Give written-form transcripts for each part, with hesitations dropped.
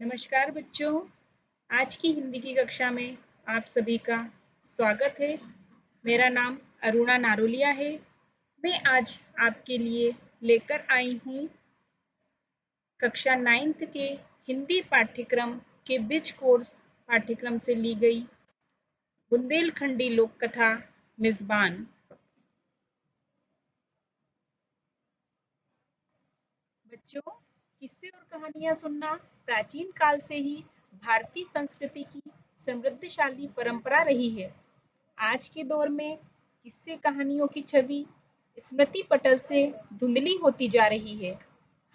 नमस्कार बच्चों। आज की हिंदी की कक्षा में आप सभी का स्वागत है। मेरा नाम अरुणा नारोलिया है। मैं आज आपके लिए लेकर आई हूँ कक्षा 9th के हिंदी पाठ्यक्रम के बीच कोर्स पाठ्यक्रम से ली गई बुंदेलखंडी लोक कथा मिज़बान। बच्चों, किस्से और कहानियां सुनना प्राचीन काल से ही भारतीय संस्कृति की समृद्धशाली परंपरा रही है। आज के दौर में किस्से कहानियों की छवि स्मृति पटल से धुंधली होती जा रही है।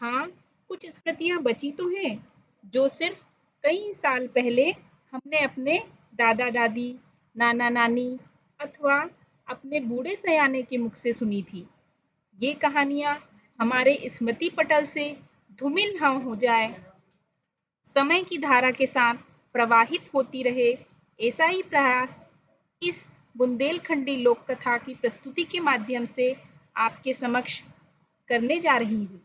हाँ, कुछ स्मृतियां बची तो हैं, जो सिर्फ कई साल पहले हमने अपने दादा दादी, नाना नानी अथवा अपने बूढ़े सयाने के मुख से सुनी थी। ये कहानियां हमारे स्मृति पटल से धूमिल न हो जाए, समय की धारा के साथ प्रवाहित होती रहे, ऐसा ही प्रयास इस बुंदेलखंडी लोक कथा की प्रस्तुति के माध्यम से आपके समक्ष करने जा रही हूँ।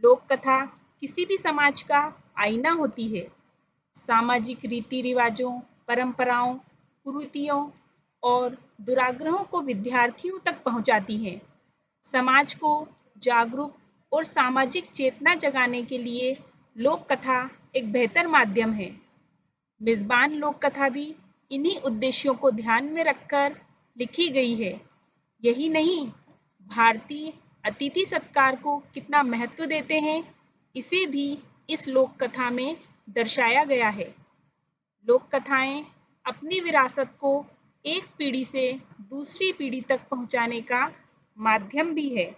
लोक कथा किसी भी समाज का आईना होती है। सामाजिक रीति रिवाजों, परंपराओं, कुरीतियों और दुराग्रहों को विद्यार्थियों तक पहुंचाती है। समाज को जागरूक और सामाजिक चेतना जगाने के लिए लोक कथा एक बेहतर माध्यम है। मिज़बान लोक कथा भी इन्हीं उद्देश्यों को ध्यान में रखकर लिखी गई है। यही नहीं, भारतीय अतिथि सत्कार को कितना महत्व देते हैं, इसे भी इस लोक कथा में दर्शाया गया है। लोक कथाएं अपनी विरासत को एक पीढ़ी से दूसरी पीढ़ी तक पहुंचाने का माध्यम भी है।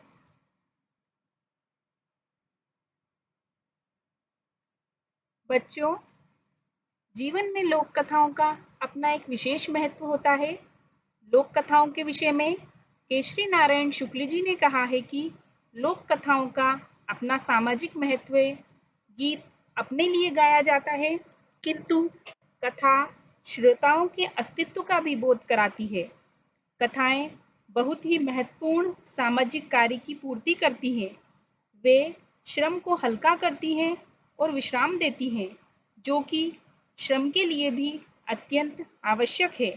बच्चों, जीवन में लोक कथाओं का अपना एक विशेष महत्व होता है। लोक कथाओं के विषय में केशरी नारायण शुक्ल जी ने कहा है कि लोक कथाओं का अपना सामाजिक महत्व है। गीत अपने लिए गाया जाता है, किंतु कथा श्रोताओं के अस्तित्व का भी बोध कराती है। कथाएं बहुत ही महत्वपूर्ण सामाजिक कार्य की पूर्ति करती हैं। वे श्रम को हल्का करती हैं और विश्राम देती हैं, जो कि श्रम के लिए भी अत्यंत आवश्यक है।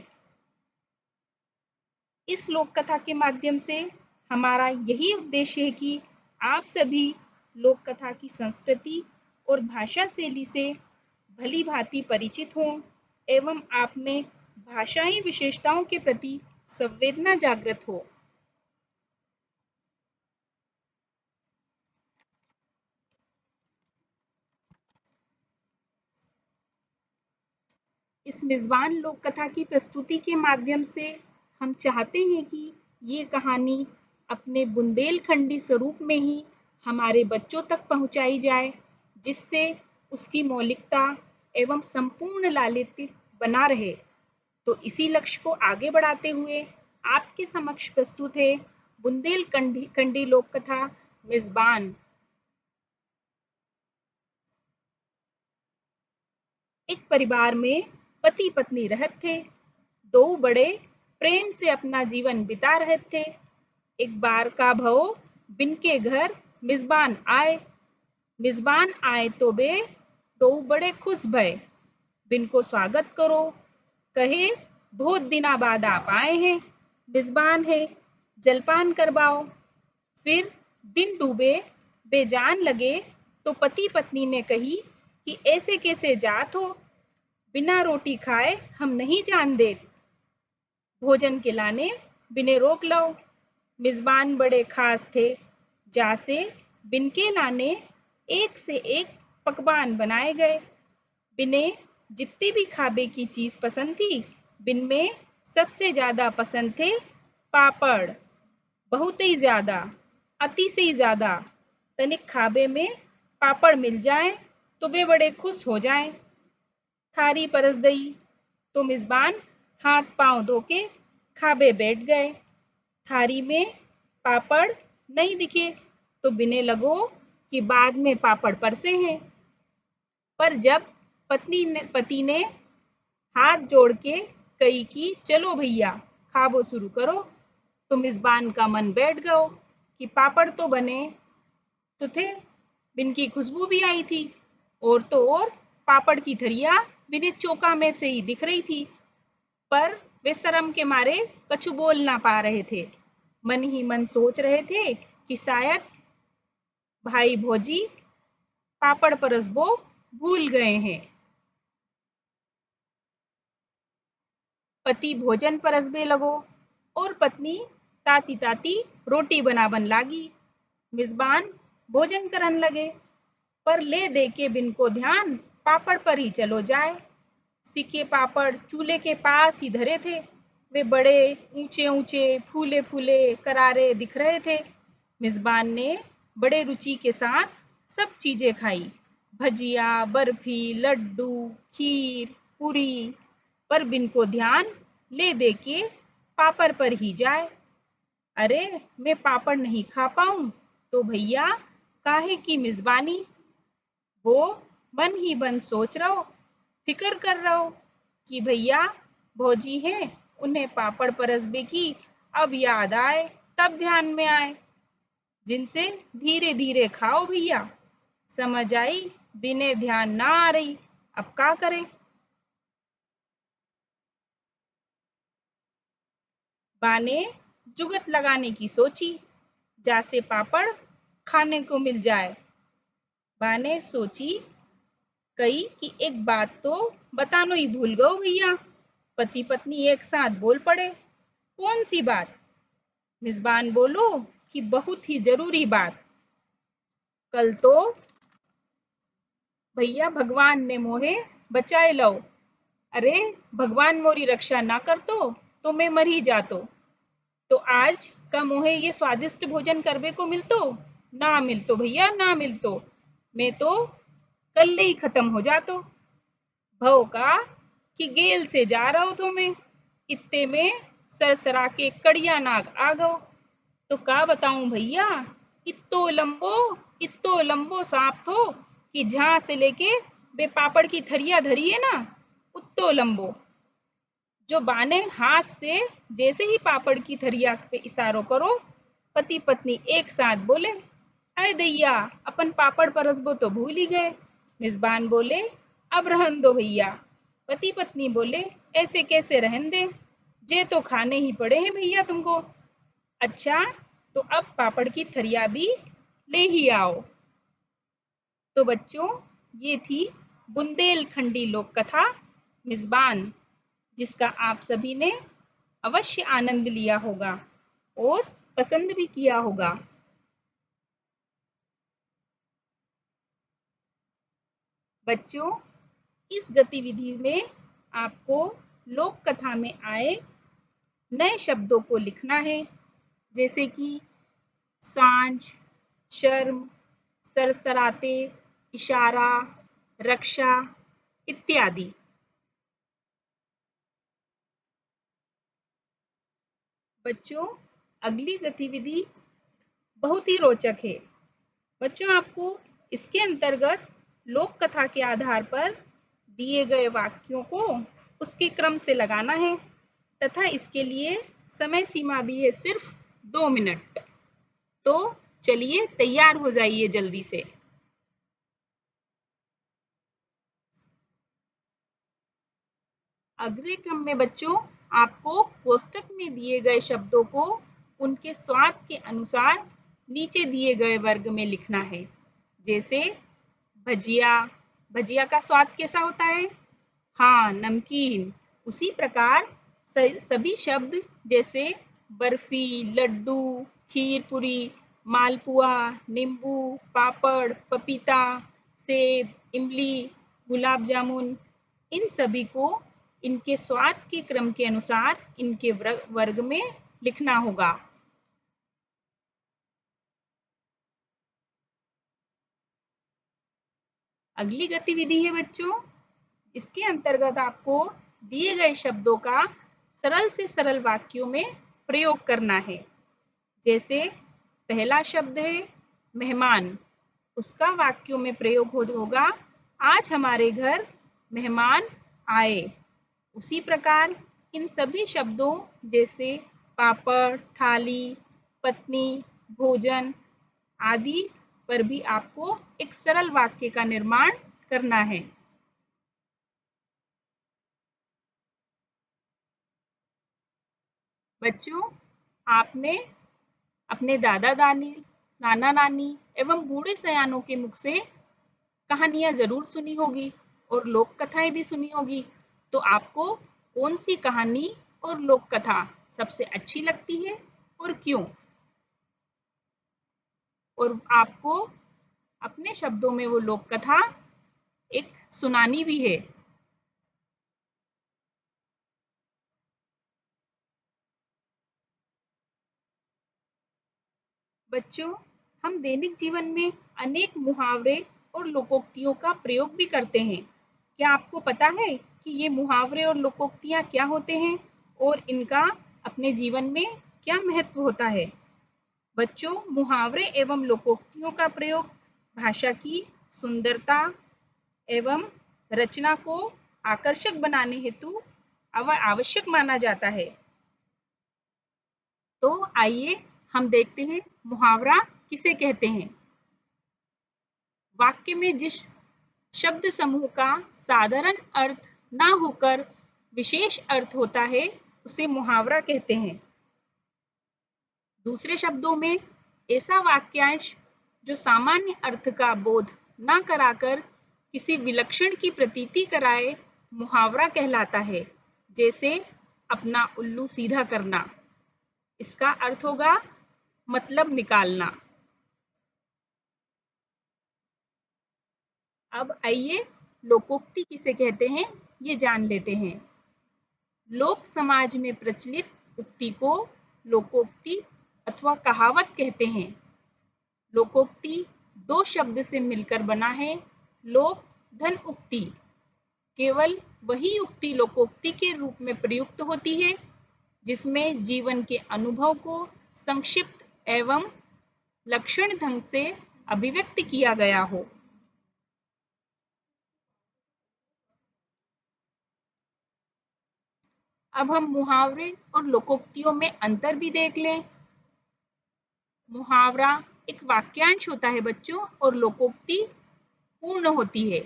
इस लोक कथा के माध्यम से हमारा यही उद्देश्य है कि आप सभी लोक कथा की संस्कृति और भाषा शैली से भली भांति परिचित हों एवं आप में भाषाई विशेषताओं के प्रति संवेदना जागृत हो। इस मेज़बान लोक कथा की प्रस्तुति के माध्यम से हम चाहते हैं कि ये कहानी अपने बुंदेलखंडी स्वरूप में ही हमारे बच्चों तक पहुंचाई जाए, जिससे उसकी मौलिकता एवं संपूर्ण लालित्य बना रहे। तो इसी लक्ष्य को आगे बढ़ाते हुए आपके समक्ष प्रस्तुत है बुंदेलखंडी लोक कथा मेज़बान। एक परिवार में पति पत्नी रहत थे। दो बड़े प्रेम से अपना जीवन बिता रहे थे। एक बार का भव बिन के घर मिज़बान आए। मिज़बान आए तो बे दो बड़े खुश भय। बिन को स्वागत करो, कहे बहुत दिना बाद आप आए हैं। मिज़बान है, जलपान करवाओ। फिर दिन डूबे, बेजान लगे तो पति पत्नी ने कही कि ऐसे कैसे जात हो, बिना रोटी खाए हम नहीं जान दे। भोजन के लाने बिने रोक लो। मिज़बान बड़े खास थे, जासे बिन के लाने एक से एक पकवान बनाए गए। बिने जितनी भी खाबे की चीज पसंद थी, बिन में सबसे ज्यादा पसंद थे पापड़। बहुत ही ज्यादा, अति से ही ज्यादा। तनिक खाबे में पापड़ मिल जाए तो वे बड़े खुश हो जाएं। थारी परस दई तो मिज़बान हाथ पांव धो के खाबे बैठ गए। थारी में पापड़ नहीं दिखे तो बिने लगो कि बाद में पापड़ परसे हैं। पर जब पति ने हाथ जोड़ के कही कि चलो भैया खाबो शुरू करो, तो मिज़बान का मन बैठ गयो कि पापड़ तो बने तो थे, बिन की खुशबू भी आई थी। और तो और पापड़ की थरिया बिना चौका में से ही दिख रही थी, पर वे शर्म के मारे कछु बोल ना पा रहे थे। मन ही मन सोच रहे थे कि शायद भाई भौजी पापड़ परसबो भूल गए हैं। पति भोजन परसबे लगो और पत्नी ताती ताती रोटी बनावन लागी। मिजबान भोजन करन लगे, पर ले दे के बिन को ध्यान पापड़ पर ही चलो जाए। सिके पापड़ चूल्हे के पास ही धरे थे। वे बड़े ऊंचे ऊंचे फूले फूले करारे दिख रहे थे। मिजबान ने बड़े रुचि के साथ सब चीजें खाई, भजिया, बर्फी, लड्डू, खीर, पूरी, पर बिन को ध्यान ले दे के पापड़ पर ही जाए। अरे मैं पापड़ नहीं खा पाऊं तो भैया काहे की मिजबानी। वो मन ही मन सोच रहो, फिक्र कर रहो कि भैया भौजी हैं, उन्हें पापड़ परसबे की अब याद आए, तब ध्यान में आए। जिनसे धीरे धीरे खाओ भैया। समझ आई बिने ध्यान ना आ रही, अब का करें। बा ने जुगत लगाने की सोची, जैसे पापड़ खाने को मिल जाए। बा ने सोची कही कि एक बात तो बतानो ही भूल गओ भैया। पति पत्नी एक साथ बोल पड़े, कौन सी बात। मिजबान बोलो कि बहुत ही जरूरी बात। कल तो भैया भगवान ने मोहे बचाए लो। अरे भगवान मोरी रक्षा ना कर तो मैं मर ही जातो। तो आज का मोहे ये स्वादिष्ट भोजन करबे को मिलतो, ना मिलतो भैया ना मिलतो। मैं तो कल ही खत्म हो जातो। भव का कि गेल से जा रहो तो मैं, इत्ते में सरसरा के कड़िया नाग आ गओ। तो का बताऊं भैया, इत्तो लंबो सांप थो कि जहां से लेके बे पापड़ की थरिया धरी है ना, उत्तो लंबो। जो बाने हाथ से जैसे ही पापड़ की थरिया पे इशारो करो, पति पत्नी एक साथ बोले, अय दैया अपन पापड़ परसबो तो भूल ही गए। मिजबान बोले, अब रहन दो भैया। पति पत्नी बोले, ऐसे कैसे रहन दे, जे तो खाने ही पड़े हैं भैया तुमको। अच्छा तो अब पापड़ की थरिया भी ले ही आओ। तो बच्चों, ये थी बुंदेलखंडी लोक कथा मिजबान, जिसका आप सभी ने अवश्य आनंद लिया होगा और पसंद भी किया होगा। बच्चों, इस गतिविधि में आपको लोक कथा में आए नए शब्दों को लिखना है, जैसे कि सांझ, शर्म, सरसराते, इशारा, रक्षा इत्यादि। बच्चों, अगली गतिविधि बहुत ही रोचक है। बच्चों, आपको इसके अंतर्गत लोक कथा के आधार पर दिए गए वाक्यों को उसके क्रम से लगाना है तथा इसके लिए समय सीमा भी है सिर्फ 2 मिनट। तो चलिए तैयार हो जाइए जल्दी से। अगले क्रम में बच्चों, आपको कोष्टक में दिए गए शब्दों को उनके स्वाद के अनुसार नीचे दिए गए वर्ग में लिखना है। जैसे भजिया, भजिया का स्वाद कैसा होता है? हाँ, नमकीन। उसी प्रकार सभी शब्द जैसे बर्फी, लड्डू, खीर पूरी, मालपुआ, नींबू, पापड़, पपीता, सेब, इमली, गुलाब जामुन, इन सभी को इनके स्वाद के क्रम के अनुसार इनके वर्ग में लिखना होगा। अगली गतिविधि है बच्चों, इसके अंतर्गत आपको दिए गए शब्दों का सरल से सरल वाक्यों में प्रयोग करना है। जैसे पहला शब्द है मेहमान, उसका वाक्यों में प्रयोग होगा, आज हमारे घर मेहमान आए। उसी प्रकार इन सभी शब्दों जैसे पापड़, थाली, पत्नी, भोजन आदि पर भी आपको एक सरल वाक्य का निर्माण करना है। बच्चों, आपने अपने दादा दादी, नाना नानी एवं बूढ़े सयानों के मुख से कहानियां जरूर सुनी होगी और लोक कथाएं भी सुनी होगी। तो आपको कौन सी कहानी और लोक कथा सबसे अच्छी लगती है और क्यों? और आपको अपने शब्दों में वो लोक कथा एक सुनानी भी है। बच्चों, हम दैनिक जीवन में अनेक मुहावरे और लोकोक्तियों का प्रयोग भी करते हैं। क्या आपको पता है कि ये मुहावरे और लोकोक्तियां क्या होते हैं और इनका अपने जीवन में क्या महत्व होता है? बच्चों, मुहावरे एवं लोकोक्तियों का प्रयोग भाषा की सुंदरता एवं रचना को आकर्षक बनाने हेतु आवश्यक माना जाता है। तो आइए हम देखते हैं मुहावरा किसे कहते हैं। वाक्य में जिस शब्द समूह का साधारण अर्थ ना होकर विशेष अर्थ होता है उसे मुहावरा कहते हैं। दूसरे शब्दों में ऐसा वाक्यांश जो सामान्य अर्थ का बोध न कराकर किसी विलक्षण की प्रतीति कराए मुहावरा कहलाता है। जैसे अपना उल्लू सीधा करना, इसका अर्थ होगा मतलब निकालना। अब आइए लोकोक्ति किसे कहते हैं ये जान लेते हैं। लोक समाज में प्रचलित उक्ति को लोकोक्ति अथवा कहावत कहते हैं। लोकोक्ति दो शब्द से मिलकर बना है। लोक धन उक्ति, केवल वही उक्ति लोकोक्ति के रूप में प्रयुक्त होती है जिसमें जीवन के अनुभव को संक्षिप्त एवं लक्षण ढंग से अभिव्यक्त किया गया हो। अब हम मुहावरे और लोकोक्तियों में अंतर भी देख लें। मुहावरा एक वाक्यांश होता है बच्चों और लोकोक्ति पूर्ण होती है।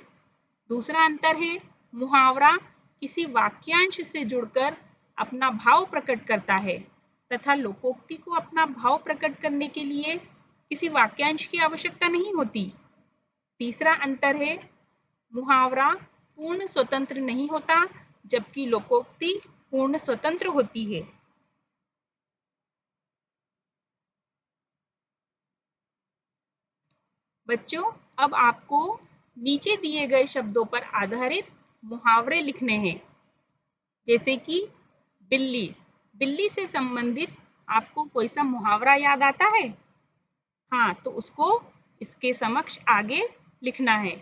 दूसरा अंतर है मुहावरा किसी वाक्यांश से जुड़कर अपना भाव प्रकट करता है तथा लोकोक्ति को अपना भाव प्रकट करने के लिए किसी वाक्यांश की आवश्यकता नहीं होती। तीसरा अंतर है मुहावरा पूर्ण स्वतंत्र नहीं होता जबकि लोकोक्ति पूर्ण स्वतंत्र होती है। बच्चों, अब आपको नीचे दिए गए शब्दों पर आधारित मुहावरे लिखने हैं। जैसे कि बिल्ली, बिल्ली से संबंधित आपको कोई सा मुहावरा याद आता है? हाँ, तो उसको इसके समक्ष आगे लिखना है।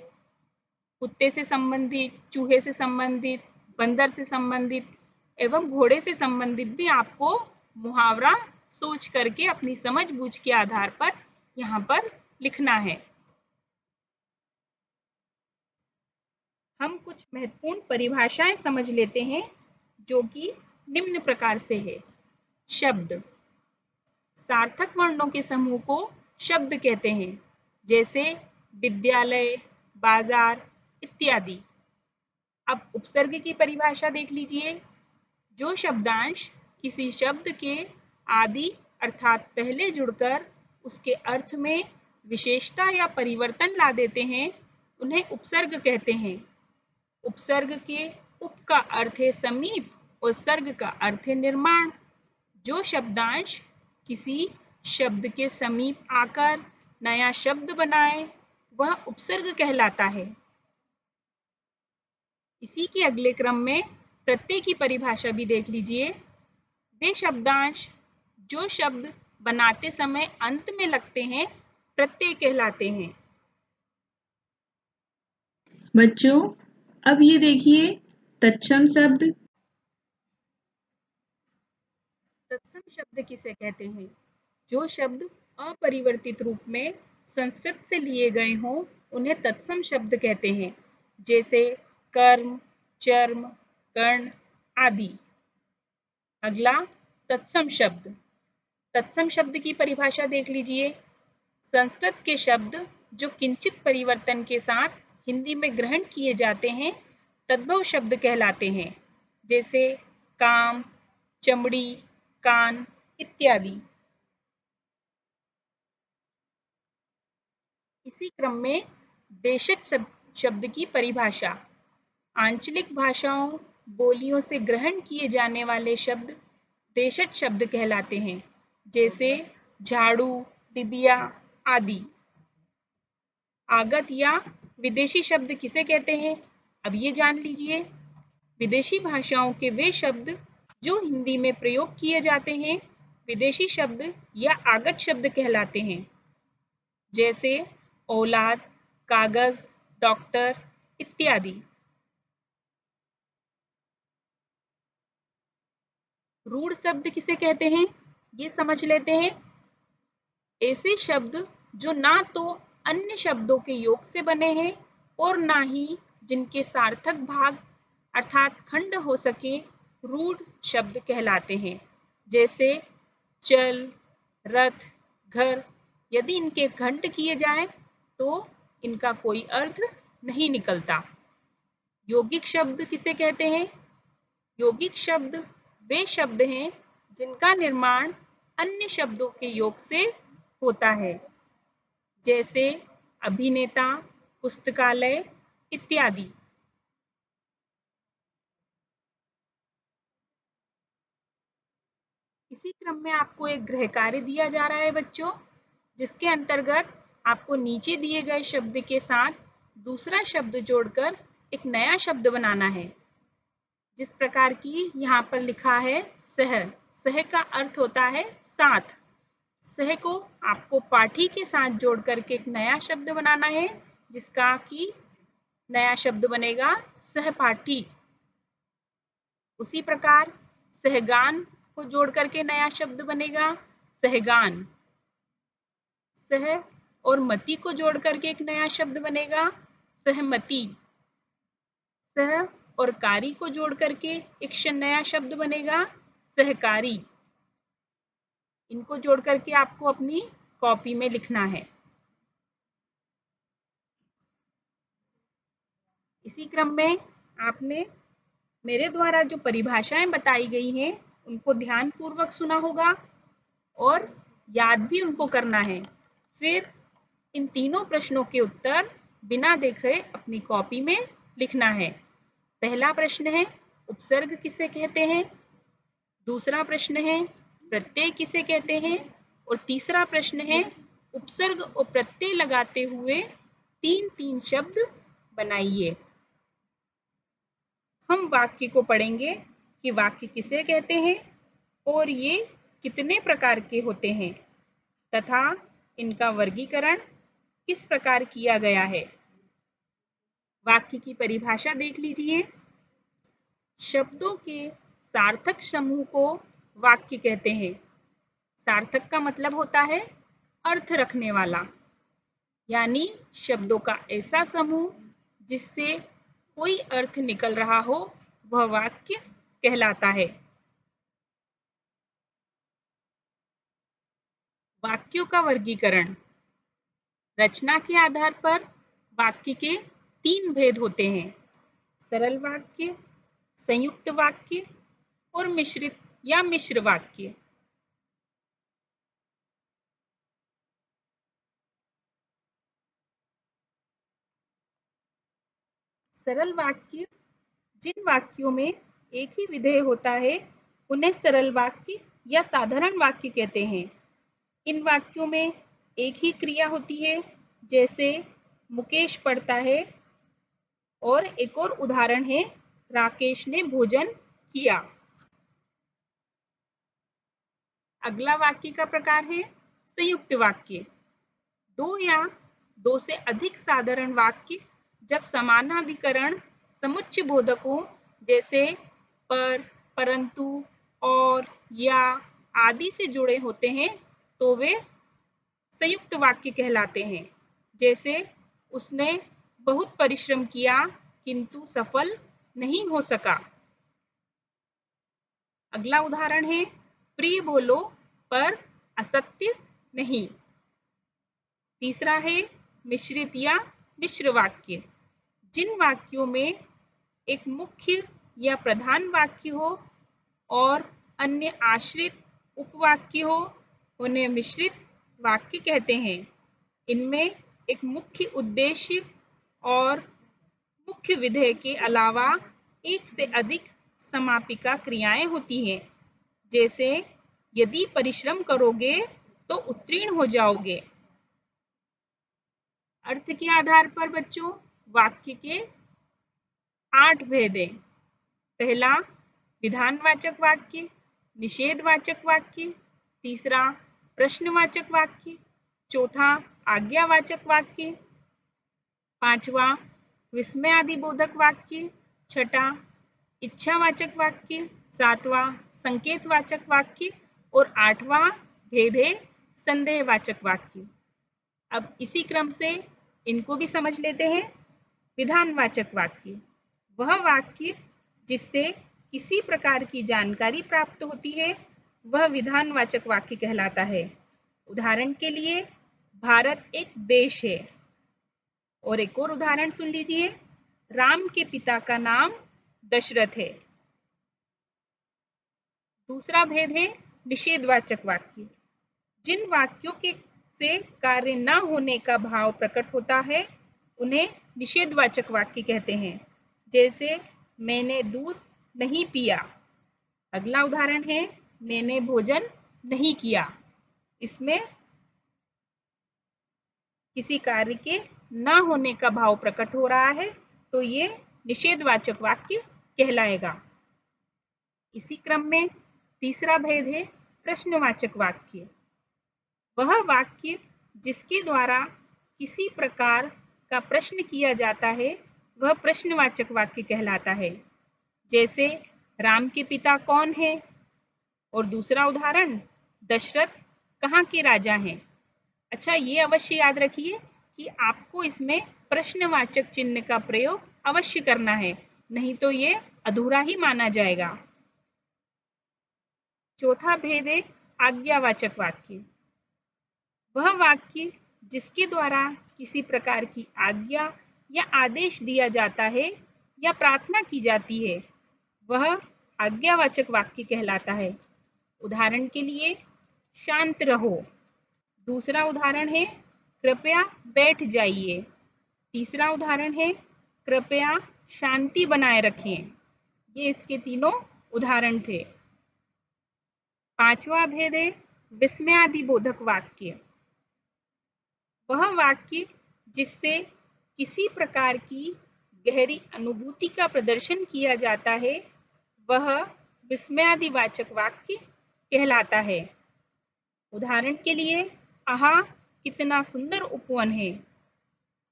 कुत्ते से संबंधित, चूहे से संबंधित, बंदर से संबंधित एवं घोड़े से संबंधित भी आपको मुहावरा सोच करके अपनी समझ बूझ के आधार पर यहाँ पर लिखना है। हम कुछ महत्वपूर्ण परिभाषाएं समझ लेते हैं जो कि निम्न प्रकार से है। शब्द, सार्थक वर्णों के समूह को शब्द कहते हैं, जैसे विद्यालय, बाजार इत्यादि। अब उपसर्ग की परिभाषा देख लीजिए। जो शब्दांश किसी शब्द के आदि अर्थात पहले जुड़कर उसके अर्थ में विशेषता या परिवर्तन ला देते हैं उन्हें उपसर्ग कहते हैं। उपसर्ग के उप का अर्थ है समीप और सर्ग का अर्थ है निर्माण। जो शब्दांश किसी शब्द के समीप आकर नया शब्द बनाए वह उपसर्ग कहलाता है। इसी के अगले क्रम में प्रत्यय की परिभाषा भी देख लीजिए। वे शब्दांश जो शब्द बनाते समय अंत में लगते हैं प्रत्यय कहलाते हैं। बच्चों, अब ये देखिए तत्सम शब्द। तत्सम शब्द किसे कहते हैं? जो शब्द अपरिवर्तित रूप में संस्कृत से लिए गए हों उन्हें तत्सम शब्द कहते हैं। जैसे कर्म, चर्म, कर्ण आदि। अगला तत्सम शब्द। तत्सम शब्द की परिभाषा देख लीजिए। संस्कृत के शब्द जो किंचित परिवर्तन के साथ हिंदी में ग्रहण किए जाते हैं तद्भव शब्द कहलाते हैं, जैसे काम, चमड़ी, कान इत्यादि। इसी क्रम में देशज शब्द की परिभाषा। आंचलिक भाषाओं, बोलियों से ग्रहण किए जाने वाले शब्द देशज शब्द कहलाते हैं, जैसे झाड़ू, डिबिया आदि। आगत या विदेशी शब्द किसे कहते हैं, अब ये जान लीजिए। विदेशी भाषाओं के वे शब्द जो हिंदी में प्रयोग किए जाते हैं विदेशी शब्द या आगत शब्द कहलाते हैं, जैसे औलाद, कागज, डॉक्टर इत्यादि। रूढ़ शब्द किसे कहते हैं, ये समझ लेते हैं। ऐसे शब्द जो ना तो अन्य शब्दों के योग से बने हैं और ना ही जिनके सार्थक भाग अर्थात खंड हो सके, रूढ़ शब्द कहलाते हैं, जैसे चल, रथ, घर। यदि इनके खंड किए जाएं तो इनका कोई अर्थ नहीं निकलता। यौगिक शब्द किसे कहते हैं, यौगिक शब्द वे शब्द हैं जिनका निर्माण अन्य शब्दों के योग से होता है, जैसे अभिनेता, पुस्तकालय इत्यादि। इसी क्रम में आपको एक गृह कार्य दिया जा रहा है बच्चों, जिसके अंतर्गत आपको नीचे दिए गए शब्द के साथ दूसरा शब्द जोड़कर एक नया शब्द बनाना है। जिस प्रकार की यहाँ पर लिखा है सह, सह का अर्थ होता है साथ। सह को आपको पाठी के साथ जोड़ करके एक नया शब्द बनाना है, जिसका कि नया शब्द बनेगा सहपाठी। उसी प्रकार सहगान को जोड़ करके नया शब्द बनेगा सहगान। सह और मति को जोड़ करके एक नया शब्द बनेगा सहमति। सह और कारी को जोड़ करके एक नया शब्द बनेगा सहकारी। इनको जोड़ करके आपको अपनी कॉपी में लिखना है। इसी क्रम में आपने मेरे द्वारा जो परिभाषाएं बताई गई हैं उनको ध्यान पूर्वक सुना होगा और याद भी उनको करना है। फिर इन तीनों प्रश्नों के उत्तर बिना देखे अपनी कॉपी में लिखना है। पहला प्रश्न है उपसर्ग किसे कहते हैं, दूसरा प्रश्न है प्रत्यय किसे कहते हैं और तीसरा प्रश्न है उपसर्ग और प्रत्यय लगाते हुए तीन तीन शब्द बनाइए। हम वाक्य को पढ़ेंगे कि वाक्य किसे कहते हैं और ये कितने प्रकार के होते हैं तथा इनका वर्गीकरण किस प्रकार किया गया है। वाक्य की परिभाषा देख लीजिए। शब्दों के सार्थक समूह को वाक्य कहते हैं। सार्थक का मतलब होता है अर्थ रखने वाला, यानी शब्दों का ऐसा समूह जिससे कोई अर्थ निकल रहा हो वह वाक्य कहलाता है। वाक्यों का वर्गीकरण। रचना के आधार पर वाक्य के तीन भेद होते हैं, सरल वाक्य, संयुक्त वाक्य और मिश्रित या मिश्र वाक्य। सरल वाक्य जिन वाक्यों में एक ही विधेय होता है उन्हें सरल वाक्य या साधारण वाक्य कहते हैं। इन वाक्यों में एक ही क्रिया होती है, जैसे मुकेश पढ़ता है और एक और उदाहरण है राकेश ने भोजन किया। अगला वाक्य का प्रकार है संयुक्त वाक्य। दो या दो से अधिक साधारण वाक्य जब समानाधिकरण समुच्चय बोधकों जैसे पर, परंतु, और, या आदि से जुड़े होते हैं तो वे संयुक्त वाक्य कहलाते हैं, जैसे उसने बहुत परिश्रम किया किंतु सफल नहीं हो सका। अगला उदाहरण है प्रिय बोलो पर असत्य नहीं। तीसरा है मिश्रित या मिश्र वाक्य। जिन वाक्यों में एक मुख्य या प्रधान वाक्य हो और अन्य आश्रित उपवाक्य हो, उन्हें मिश्रित वाक्य कहते हैं। इनमें एक मुख्य उद्देश्य और मुख्य विधेय के अलावा एक से अधिक समापिका क्रियाएं होती हैं, जैसे यदि परिश्रम करोगे तो उत्तीर्ण हो जाओगे। अर्थ के आधार पर बच्चों वाक्य के 8 भेद हैं। पहला विधानवाचक वाक्य, निषेधवाचक वाक्य, तीसरा प्रश्नवाचक वाक्य, चौथा आज्ञावाचक वाक्य, पांचवा विस्मयादिबोधक वाक्य, छठा इच्छावाचक वाक्य, सातवां संकेतवाचक वाक्य और आठवां भेद है संदेहवाचक वाक्य। अब इसी क्रम से इनको भी समझ लेते हैं। विधानवाचक वाक्य वह वाक्य जिससे किसी प्रकार की जानकारी प्राप्त होती है, वह विधानवाचक वाक्य कहलाता है। उदाहरण के लिए भारत एक देश है। और एक और उदाहरण सुन लीजिए, राम के पिता का नाम दशरथ है। दूसरा भेद है निषेधवाचक वाक्य। जिन वाक्यों के से कार्य न होने का भाव प्रकट होता है, उन्हें निषेधवाचक वाक्य कहते हैं। जैसे मैंने दूध नहीं पिया। अगला उदाहरण है मैंने भोजन नहीं किया। इसमें किसी कार्य के न होने का भाव प्रकट हो रहा है, तो ये निषेधवाचक वाक्य कहलाएगा। इसी क्रम में तीसरा भेद है प्रश्नवाचक वाक्य। वह वाक्य जिसके द्वारा किसी प्रकार का प्रश्न किया जाता है, वह प्रश्नवाचक वाक्य कहलाता है। जैसे राम के पिता कौन है? और दूसरा उदाहरण दशरथ कहाँ के राजा हैं? अच्छा, ये अवश्य याद रखिए कि आपको इसमें प्रश्नवाचक चिन्ह का प्रयोग अवश्य करना है, नहीं तो ये अधूरा ही माना जाएगा। चौथा भेद है आज्ञावाचक वाक्य। वह वाक्य जिसके द्वारा किसी प्रकार की आज्ञा या आदेश दिया जाता है या प्रार्थना की जाती है, वह आज्ञावाचक वाक्य कहलाता है। उदाहरण के लिए शांत रहो। दूसरा उदाहरण है कृपया बैठ जाइए। तीसरा उदाहरण है कृपया शांति बनाए रखें। ये इसके तीनों उदाहरण थे। पांचवा भेद है विस्मयादिबोधक वाक्य। वह वाक्य जिससे किसी प्रकार की गहरी अनुभूति का प्रदर्शन किया जाता है, वह विस्मयादिवाचक वाक्य कहलाता है। उदाहरण के लिए आहा कितना सुंदर उपवन है।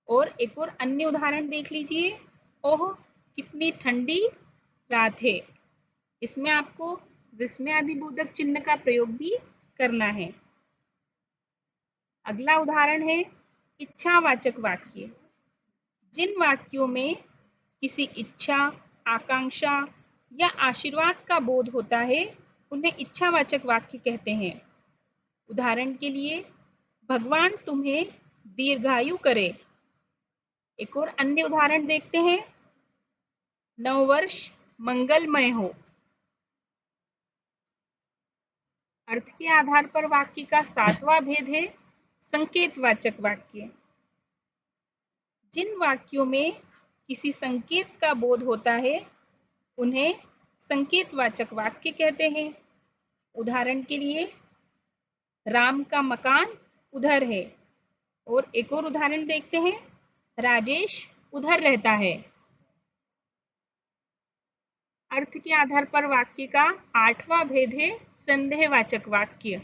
और एक और अन्य उदाहरण देख लीजिए, ओह कितनी ठंडी रात है। इसमें आपको विस्मयादिबोधक चिन्ह का प्रयोग भी करना है। अगला उदाहरण है इच्छावाचक वाक्य। जिन वाक्यों में किसी इच्छा, आकांक्षा या आशीर्वाद का बोध होता है, उन्हें इच्छावाचक वाक्य कहते हैं। उदाहरण के लिए भगवान तुम्हें दीर्घायु करे। एक और अन्य उदाहरण देखते हैं, नववर्ष मंगलमय हो। अर्थ के आधार पर वाक्य का सातवां भेद है संकेतवाचक वाक्य। जिन वाक्यों में किसी संकेत का बोध होता है, उन्हें संकेतवाचक वाक्य कहते हैं। उदाहरण के लिए राम का मकान उधर है। और एक और उदाहरण देखते हैं, राजेश उधर रहता है। अर्थ के आधार पर वाक्य का आठवां भेद है संदेहवाचक वाक्य।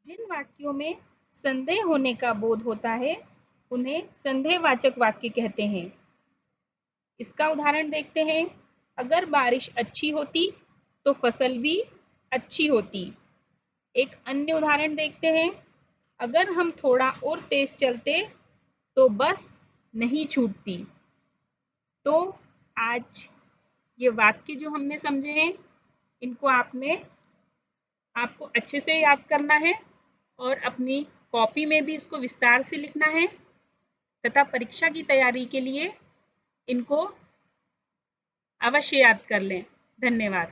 जिन वाक्यों में संदेह होने का बोध होता है, उन्हें संदेहवाचक वाक्य कहते हैं। इसका उदाहरण देखते हैं, अगर बारिश अच्छी होती तो फसल भी अच्छी होती। एक अन्य उदाहरण देखते हैं, अगर हम थोड़ा और तेज चलते तो बस नहीं छूटती। तो आज ये वाक्य जो हमने समझे हैं, इनको आपको अच्छे से याद करना है और अपनी कॉपी में भी इसको विस्तार से लिखना है। तथा परीक्षा की तैयारी के लिए इनको अवश्य याद कर लें। धन्यवाद।